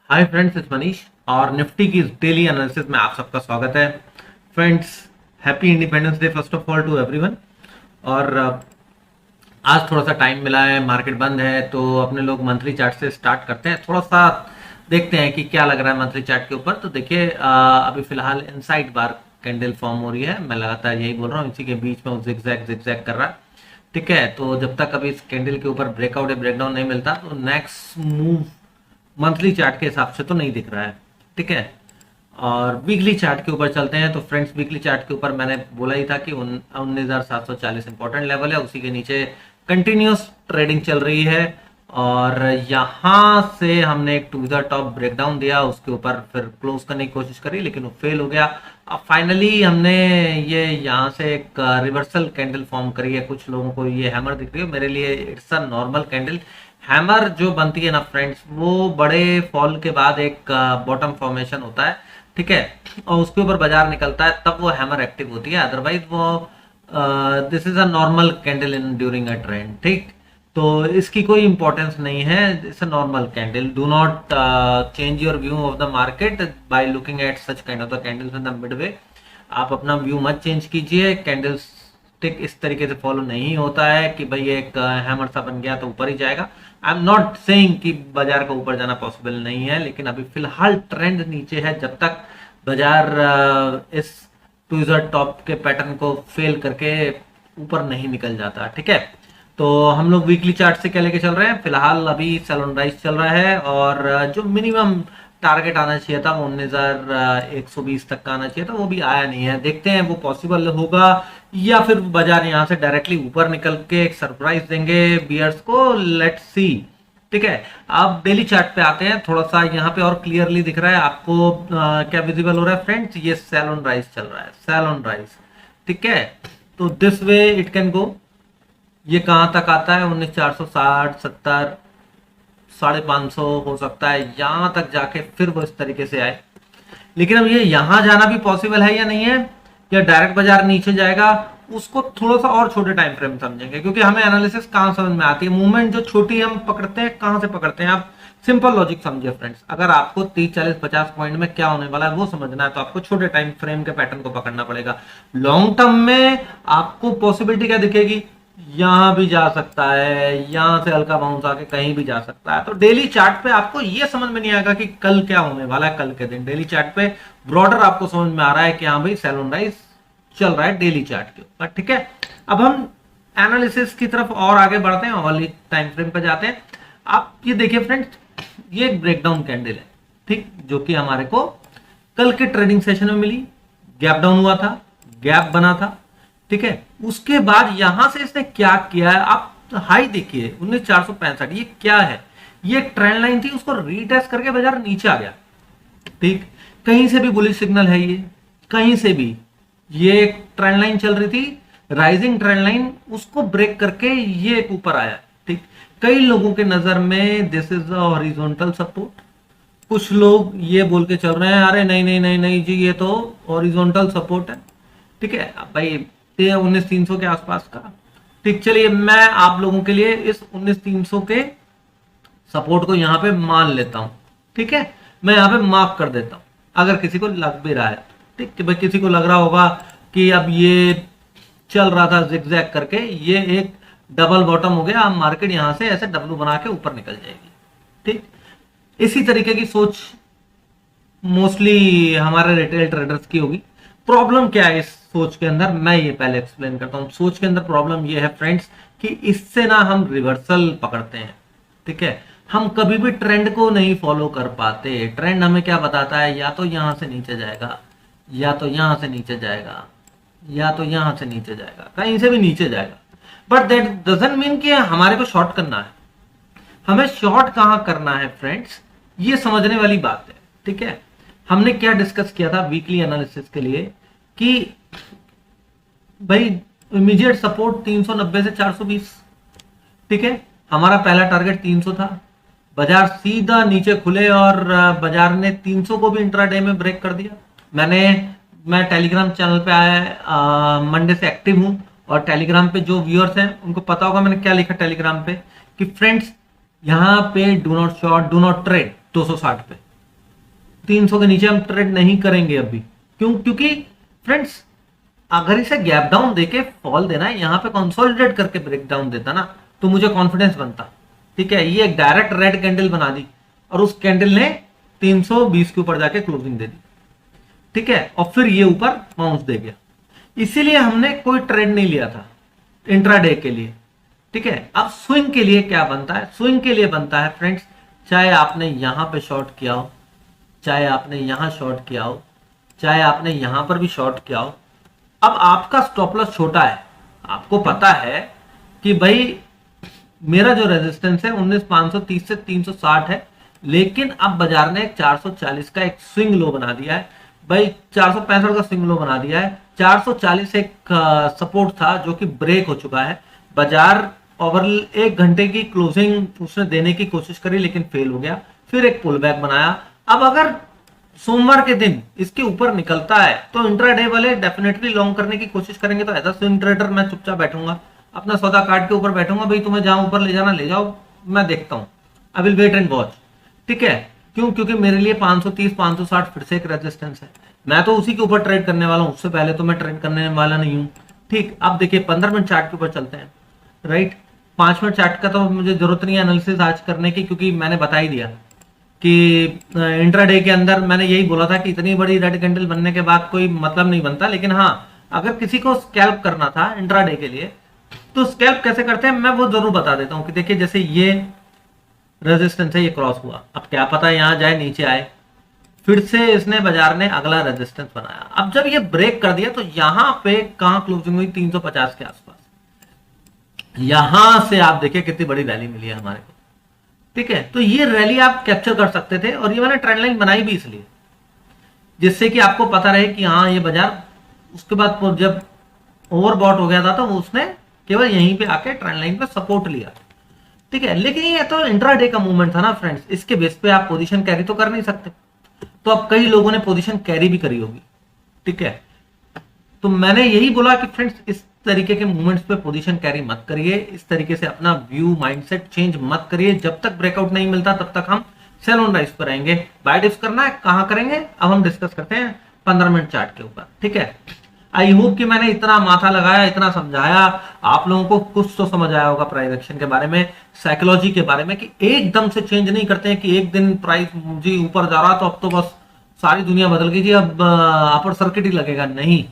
Hi friends, it's Manish और Nifty की daily analysis में आप सबका स्वागत है। Friends, happy independence day first of all to everyone. और आज थोड़ा सा टाइम मिला है, मार्केट बंद है, तो अपने लोग मंथली चार्ट से स्टार्ट करते हैं। थोड़ा सा देखते हैं कि क्या लग रहा है मंथली चार्ट के ऊपर। तो देखिए, अभी फिलहाल इनसाइड बार कैंडल फॉर्म हो रही है। मैं लगातार यही बोल रहा हूँ, इसी के बीच में वो जिगजैग जिगजैग कर रहा है। ठीक है, तो जब तक अभी इस कैंडल के ऊपर ब्रेकआउट या ब्रेकडाउन नहीं मिलता तो नेक्स्ट मूव मंथली चार्ट के हिसाब से तो नहीं दिख रहा है। ठीक है, और वीकली चार्ट के ऊपर चलते हैं। तो फ्रेंड्स, वीकली चार्ट के ऊपर मैंने बोला ही था कि 19,740 इंपॉर्टेंट लेवल है, उसी के नीचे कंटिन्यूस ट्रेडिंग चल रही है। और यहाँ से हमने एक टू टॉप ब्रेकडाउन दिया, उसके ऊपर फिर क्लोज करने की कोशिश करी, लेकिन वो फेल हो गया। अब फाइनली हमने ये यहाँ से एक रिवर्सल कैंडल फॉर्म करी है। कुछ लोगों को ये हैमर दिख रही है, मेरे लिए it's a normal candle. Hammer जो बनती है ना फ्रेंड्स, वो बड़े फॉल के बाद एक बॉटम फॉर्मेशन होता है। ठीक है, और उसके ऊपर बाजार निकलता है, तब वो हैमर एक्टिव होती है। अदरवाइज वो this is a normal candle in during a trend. ठीक, तो इसकी कोई इंपॉर्टेंस नहीं है। It's a normal candle. Do not change your view of the market by looking at such kind of the candles in the Midway. आप अपना view मत change कीजिए। कैंडल्स टिक इस तरीके से फॉलो नहीं होता है कि भाई एक हैमर सा बन गया तो ऊपर ही जाएगा। आई एम नॉट सेइंग कि बाजार का ऊपर जाना पॉसिबल नहीं है, लेकिन अभी फिलहाल ट्रेंड नीचे है। जब तक बाजार इस ट्विज़र टॉप के पैटर्न को फेल करके ऊपर नहीं निकल जाता। ठीक है, तो हम लोग वीकली चार्ट से क्या लेके चल रहे हैं। फिलहाल अभी सेल ऑन राइज चल रहा है, और जो मिनिमम टारगेट आना चाहिए था वो 19,120 तक का आना चाहिए था, वो भी आया नहीं है। देखते हैं वो पॉसिबल होगा या फिर बाजार यहाँ से डायरेक्टली ऊपर निकल के एक सरप्राइज देंगे बियर्स को। Let's see. ठीक है, अब डेली चार्ट पे आते हैं। थोड़ा सा यहाँ पे और क्लियरली दिख रहा है आपको। क्या विजिबल हो रहा है फ्रेंड्स? ये सेल ऑन राइज चल रहा है, सेल ऑन राइज। ठीक है, तो this way it can go. ये कहाँ तक आता है? 19,460, 70, 550 हो सकता है, यहाँ तक जाके फिर वो इस तरीके से आए। लेकिन अब ये यहाँ जाना भी पॉसिबल है या नहीं है, या डायरेक्ट बाजार नीचे जाएगा, उसको थोड़ा सा और छोटे टाइम फ्रेम समझेंगे। क्योंकि हमें एनालिसिस कहाँ समझ में आती है, मूवमेंट जो छोटी हम पकड़ते हैं, कहाँ से पकड़ते हैं। आप सिंपल लॉजिक समझिए फ्रेंड्स। अगर आपको 30, 40, 50 पॉइंट में क्या होने वाला है वो समझना है, तो आपको छोटे टाइम फ्रेम के पैटर्न को पकड़ना पड़ेगा। लॉन्ग टर्म में आपको पॉसिबिलिटी क्या दिखेगी? यहां भी जा सकता है, यहां से हल्का बाउंस आके कहीं भी जा सकता है। तो डेली चार्ट पे आपको ये समझ में नहीं आएगा कि कल क्या होने वाला है। कल के दिन डेली चार्ट पे ब्रॉडर आपको समझ में आ रहा है कि हाँ भाई सेल ऑन राइज चल रहा है डेली चार्ट के ऊपर। ठीक है, अब हम एनालिसिस की तरफ और आगे बढ़ते हैं, और टाइम फ्रेम पे जाते हैं। आप ये देखिए फ्रेंड्स, ये एक ब्रेकडाउन कैंडल है। ठीक, जो कि हमारे को कल के ट्रेडिंग सेशन में मिली। गैप डाउन हुआ था, गैप बना था। ठीक है, उसके बाद यहां से इसने क्या किया है, आप हाई देखिए 19,465। ये क्या है? ये एक ट्रेंड लाइन थी, उसको रीटेस्ट करके बाजार नीचे आ गया। ठीक, कहीं से भी बुलिश सिग्नल है, ये कहीं से भी ये एक ट्रेंड लाइन चल रही थी, राइजिंग ट्रेंड लाइन, उसको ब्रेक करके ये एक ऊपर आया। ठीक, कई लोगों के नजर में this is a horizontal support. कुछ लोग ये बोल के चल रहे हैं अरे नहीं नहीं नहीं नहीं जी, ये तो हॉरिजॉन्टल सपोर्ट है। ठीक है, अब भाई 19,300 के आसपास का। ठीक, चलिए मैं आप लोगों के लिए इस 19,300 के सपोर्ट को यहां पे मान लेता हूं। ठीक है, मैं यहां पे मार्क कर देता हूं, अगर किसी को लग भी रहा है। ठीक, कि भाई किसी को लग रहा होगा कि अब ये चल रहा था जिगजैग करके, ये एक डबल बॉटम हो गया, अब मार्केट यहां से ऐसे डब्लू बना के ऊपर निकल जाएगी। ठीक, इसी तरीके की सोच मोस्टली हमारे रिटेल ट्रेडर्स की होगी। प्रॉब्लम क्या है इस सोच के अंदर, मैं ये पहले एक्सप्लेन करता हूं। सोच के अंदर प्रॉब्लम ये है फ्रेंड्स कि इससे ना हम रिवर्सल पकड़ते हैं। ठीक है, हम कभी भी ट्रेंड को नहीं फॉलो कर पाते। ट्रेंड हमें क्या बताता है? या तो यहां से नीचे जाएगा, या तो यहां से नीचे जाएगा, या तो यहां से नीचे जाएगा, कहीं से भी नीचे जाएगा। बट दैट डजंट मीन कि हमारे को शॉर्ट करना है। हमें शॉर्ट कहां करना है फ्रेंड्स, ये समझने वाली बात है। ठीक है, हमने क्या डिस्कस किया था वीकली एनालिसिस के लिए कि भाई इमीडिएट सपोर्ट 390 से 420। ठीक है, हमारा पहला टारगेट 300 था। बाजार सीधा नीचे खुले और बाजार ने 300 को भी इंट्राडे में ब्रेक कर दिया। मैं टेलीग्राम चैनल पे आया मंडे से एक्टिव हूं, और टेलीग्राम पे जो व्यूअर्स हैं उनको पता होगा मैंने क्या लिखा टेलीग्राम पे कि फ्रेंड्स यहाँ पे do not short, do not trade 260 पे। 300 के नीचे हम ट्रेड नहीं करेंगे अभी। क्यों? क्योंकि फ्रेंड्स अगर इसे गैप डाउन देके फॉल देना है, यहां पे कंसोलिडेट करके ब्रेक डाउन देता ना, तो मुझे कॉन्फिडेंस बनता। ठीक है, ये एक डायरेक्ट रेड कैंडल बना दी और उस कैंडल ने 320 के ऊपर जाके क्लोजिंग दे दी। ठीक है, और फिर ये ऊपर बाउंस दे गया, इसीलिए हमने कोई ट्रेड नहीं लिया था इंट्राडे के लिए। ठीक है, अब स्विंग के लिए क्या बनता है? स्विंग के लिए बनता है फ्रेंड्स, चाहे आपने यहां पे शॉर्ट किया हो, चाहे आपने यहां शॉर्ट किया हो, चाहे आपने यहां पर भी शॉर्ट किया हो, अब आपका स्टॉप लॉस छोटा है, आपको पता है कि भाई मेरा जो रेजिस्टेंस है 19,530 से 360 है, लेकिन अब बाजार ने 440 का एक स्विंग लो बना दिया है भाई, 465 का स्विंग लो बना दिया है। 440 एक सपोर्ट था जो कि ब्रेक हो चुका है। बाजार ओवर 1 घंटे की क्लोजिंग उसने देने की कोशिश करी लेकिन फेल हो गया, फिर एक पुल बैक बनाया। अब अगर सोमवार के दिन इसके ऊपर निकलता है तो इंट्राडे वाले डेफिनेटली लॉन्ग करने की कोशिश करेंगे। तो एज अ स्विंग ट्रेडर मैं चुपचाप बैठूंगा, अपना सौदा काट के ऊपर बैठूंगा, भाई तुम्हें जहां ऊपर ले जाना ले जाओ, मैं देखता हूं, I will wait and watch. ठीक है, क्यों? क्योंकि मेरे लिए 530 560 फिर से एक रेजिस्टेंस है, मैं तो उसी के ऊपर ट्रेड करने वाला हूं, उससे पहले तो मैं ट्रेड करने वाला नहीं हूं। ठीक, अब देखिए 15 मिनट चार्ट के ऊपर चलते हैं। राइट, 5 मिनट चार्ट का तो मुझे जरूरत नहीं है एनालिसिस आज करने की, क्योंकि मैंने बता ही दिया कि इंट्राडे के अंदर मैंने यही बोला था कि इतनी बड़ी रेड कैंडल बनने के बाद कोई मतलब नहीं बनता। लेकिन हाँ, अगर किसी को स्कैल्प करना था इंट्राडे के लिए तो स्कैल्प कैसे करते हैं मैं वो जरूर बता देता हूं। कि देखिए जैसे ये रेजिस्टेंस है, ये क्रॉस हुआ, अब क्या पता यहां जाए नीचे आए, फिर से इसने बाजार ने अगला रेजिस्टेंस बनाया। अब जब ये ब्रेक कर दिया तो यहां पे कहां क्लोजिंग हुई? 350 के आसपास। यहां से आप देखिए कितनी बड़ी रैली मिली है हमारे को। ठीक है, तो ये रैली आप कैप्चर कर सकते थे, और ये मैंने ट्रेंड लाइन बनाई भी इसलिए जिससे कि आपको पता रहे कि हाँ ये बाजार उसके बाद जब ओवरबॉट हो गया था तो उसने केवल यहीं पे आके ट्रेंड लाइन पे सपोर्ट लिया। ठीक है, लेकिन ये तो इंट्राडे का मूवमेंट था ना फ्रेंड्स, इसके बेस पे आप पोजीशन कैरी तो कर नहीं सकते। तो अब कई लोगों ने पोजीशन कैरी भी करी होगी। ठीक है, तो मैंने यही बोला कि फ्रेंड्स इस तरीके के मूवमेंट्स पे पोजीशन कैरी मत करिए, इस तरीके से अपना व्यू माइंडसेट चेंज मत करिए। जब तक ब्रेकआउट नहीं मिलता तब तक हम सेल ऑन राइज पर आएंगे। बाय डिप्स करना है कहां करेंगे अब हम डिस्कस करते हैं 15 मिनट चार्ट के ऊपर। ठीक है, आई होप कि मैंने इतना माथा लगाया, इतना समझाया, आप लोगों को कुछ तो समझ आया होगा प्राइस एक्शन के बारे में, साइकोलॉजी के बारे में, कि एकदम से चेंज नहीं करते हैं कि एक दिन प्राइस जी ऊपर जा रहा तो अब तो बस सारी दुनिया बदल गई जी, अब अपर सर्किट ही लगेगा। नहीं,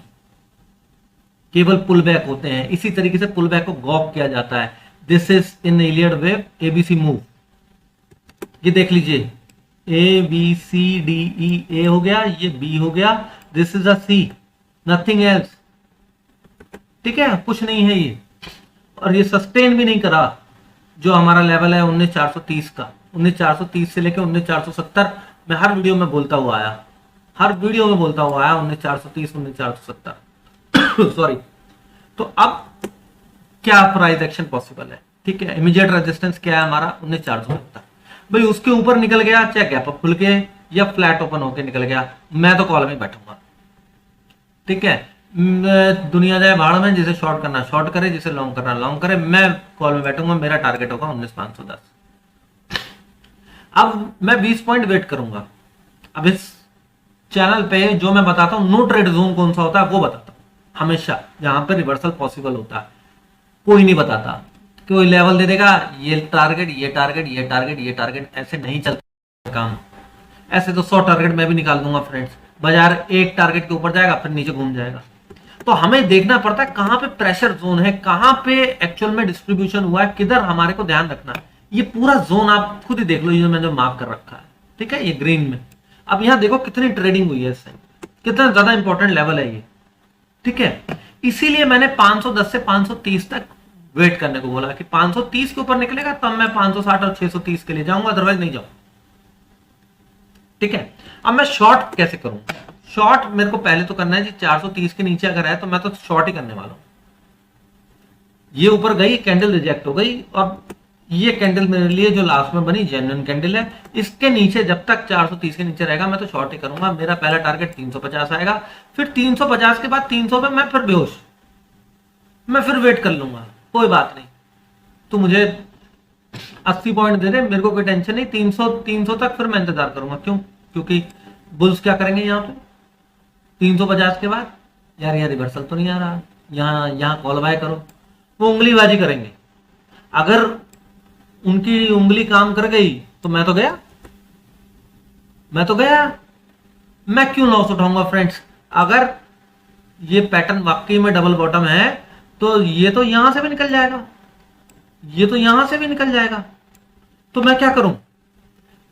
केवल पुल बैक होते हैं। इसी तरीके से पुल बैक को गॉक किया जाता है। This is in Iliad wave ABC move. ये देख लीजिए, A B C D E, ए हो गया, ये बी हो गया, this is a C, nothing else. ठीक है, कुछ नहीं है ये, और ये सस्टेन भी नहीं करा। जो हमारा लेवल है 19,430 का, 19,430 से लेकर 19,470 मैं हर वीडियो में बोलता हुआ आया, 19,430 19,470 सॉरी। तो अब क्या प्राइस एक्शन पॉसिबल है? ठीक है, इमीडिएट रेजिस्टेंस क्या है हमारा? 19,470। भाई उसके ऊपर निकल गया, चाहे गैप अप खुल के या फ्लैट ओपन होके निकल गया, मैं तो कॉल में बैठूंगा। ठीक है, दुनिया जाए भाड़ में, जिसे शॉर्ट करना शॉर्ट करे, जिसे लॉन्ग करना लॉन्ग करे, मैं कॉल में बैठूंगा। मेरा टारगेट होगा 19,510। अब मैं 20 पॉइंट वेट करूंगा। अब इस चैनल पे जो मैं बताता हूं, नो ट्रेड जोन कौन सा होता है वो बताता हूं हमेशा, जहां पे रिवर्सल पॉसिबल होता है। कोई नहीं बताता, कोई लेवल दे देगा, ये टारगेट ये टारगेट ये टारगेट ये टारगेट, ऐसे नहीं चलता काम। ऐसे तो 100 टारगेट मैं भी निकाल दूंगा फ्रेंड्स। बाजार एक टारगेट के ऊपर जाएगा फिर नीचे घूम जाएगा। तो हमें देखना पड़ता है कहां पे प्रेशर जोन है, कहां पे एक्चुअल में डिस्ट्रीब्यूशन हुआ है, किधर हमारे को ध्यान रखना है। ये पूरा जोन आप खुद ही देख लो, ये मैंने जो मार्क कर रखा है। ठीक है, ये ग्रीन में। अब यहां देखो कितनी ट्रेडिंग हुई है इससे, कितना ज्यादा इंपॉर्टेंट लेवल है ये। ठीक है, इसीलिए मैंने 510 से 530 तक वेट करने को बोला कि 530 के ऊपर निकलेगा तब मैं 560 और 630 के लिए जाऊंगा, अदरवाइज नहीं जाऊंगा। ठीक है, अब मैं शॉर्ट कैसे करूं? शॉर्ट मेरे को पहले तो करना है जी, 430 के नीचे अगर है तो मैं तो शॉर्ट ही करने वाला हूं। ये ऊपर गई, कैंडल रिजेक्ट हो गई, और ये कैंडल मेरे लिए जो लास्ट में बनी जेन्युइन कैंडल है। इसके नीचे जब तक 430 के नीचे रहेगा मैं तो शॉर्ट ही करूंगा। मेरा पहला टारगेट 350 आएगा, फिर 350 के बाद 300 पे मैं फिर बेहोश, मैं फिर वेट कर लूंगा, कोई बात नहीं। तो मुझे 80 पॉइंट दे दे, मेरे को कोई टेंशन नहीं। 300 तक फिर मैं इंतजार करूंगा। क्यों? क्योंकि बुल्स क्या करेंगे यहाँ पे 350 के बाद, यार ये रिवर्सल तो नहीं आ रहा, यहाँ यहाँ कॉल बाय करो, वो उंगलीबाजी करेंगे। अगर उनकी उंगली काम कर गई तो मैं तो गया, मैं तो गया, मैं क्यों लॉस उठाऊंगा फ्रेंड्स। अगर ये पैटर्न वाकई में डबल बॉटम है तो ये तो यहां से भी निकल जाएगा, ये तो यहां से भी निकल जाएगा, तो मैं क्या करूं।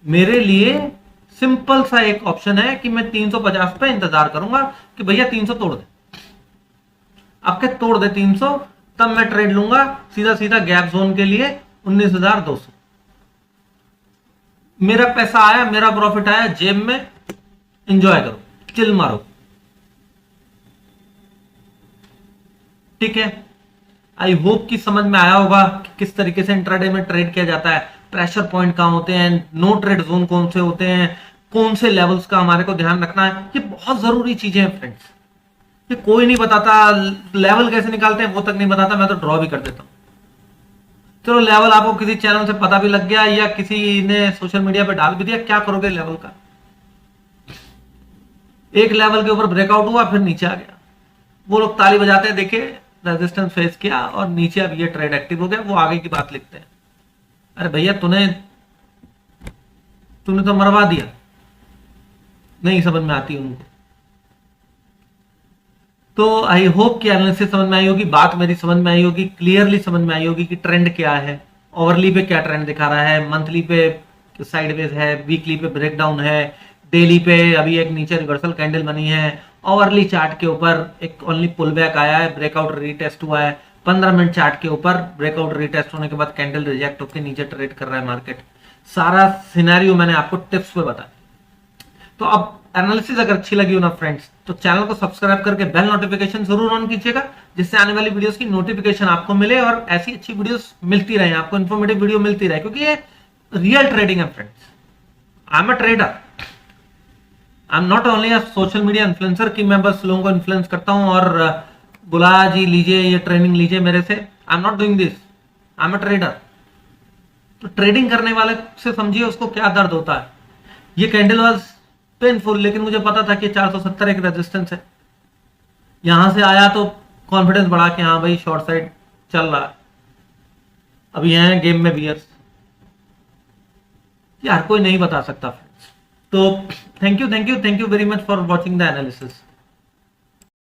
मेरे लिए सिंपल सा एक ऑप्शन है कि मैं 350 पे इंतजार करूंगा कि भैया 300 तोड़ दे, अब के तोड़ दे 300, तब मैं ट्रेड लूंगा सीधा सीधा गैप जोन के लिए 19,200। मेरा पैसा आया, मेरा प्रॉफिट आया जेब में, एंजॉय करो, चिल मारो, ठीक है। आई होप कि समझ में आया होगा कि किस तरीके से इंट्राडे में ट्रेड किया जाता है, प्रेशर पॉइंट कहां होते हैं, नो ट्रेड जोन कौन से होते हैं, कौन से लेवल्स का हमारे को ध्यान रखना है। ये बहुत जरूरी चीजें हैं फ्रेंड्स, ये कोई नहीं बताता। लेवल कैसे निकालते हैं वो तक नहीं बताता, मैं तो ड्रॉ भी कर देता हूं। चलो लेवल आपको किसी चैनल से पता भी लग गया या किसी ने सोशल मीडिया पे डाल भी दिया, क्या करोगे लेवल का। एक लेवल के ऊपर ब्रेकआउट हुआ फिर नीचे आ गया, वो लोग ताली बजाते हैं, देखिए रेजिस्टेंस फेस किया और नीचे अब ये ट्रेड एक्टिव हो गया, वो आगे की बात लिखते हैं। अरे भैया तूने तो मरवा दिया, नहीं समझ में आती उनको। तो आई होप कि एनालिसिस समझ में आई होगी, बात मेरी समझ में आई होगी, क्लियरली समझ में आई होगी कि ट्रेंड क्या है, ओवरली पे क्या ट्रेंड दिखा रहा है, मंथली पे साइडवेज है, वीकली पे ब्रेकडाउन है, डेली पे अभी एक नीचे रिवर्सल कैंडल बनी है, ओवरली चार्ट के ऊपर एक ओनली पुल बैक आया है, ब्रेकआउट रीटेस्ट हुआ है, 15 मिनट चार्ट के ऊपर ब्रेकआउट रीटेस्ट होने के बाद कैंडल रिजेक्ट होकर नीचे ट्रेड कर रहा है मार्केट। सारा सिनेरियो मैंने आपको टिप्स पे बताया। तो अब एनालिसिस अगर अच्छी लगी हो ना फ्रेंड्स, तो चैनल को सब्सक्राइब करके बेल नोटिफिकेशन जरूर ऑन कीजिएगा, जिससे आने वाली वीडियोस की नोटिफिकेशन आपको मिले और ऐसी अच्छी वीडियोस मिलती रहे, आपको इन्फॉर्मेटिव वीडियो मिलती रहे, क्योंकि ये रियल ट्रेडिंग है friends. I am a trader, I am not only a social media influencer कि मैं बस लोगों को इन्फ्लुएंस करता हूं और बुला जी लीजिए ये ट्रेनिंग लीजिए मेरे से। I am not doing this, I am a trader. तो ट्रेडिंग करने वाले से समझिए उसको क्या दर्द होता है। ये कैंडल वाज पेनफुल, लेकिन मुझे पता था कि 470 एक रेजिस्टेंस है, यहां से आया तो कॉन्फिडेंस बढ़ा कि हाँ भाई शॉर्ट साइड चल रहा है। अब ये हैं गेम में बियर्स, ये हर कोई नहीं बता सकता फ्रेंड्स। तो thank you very much for watching the analysis.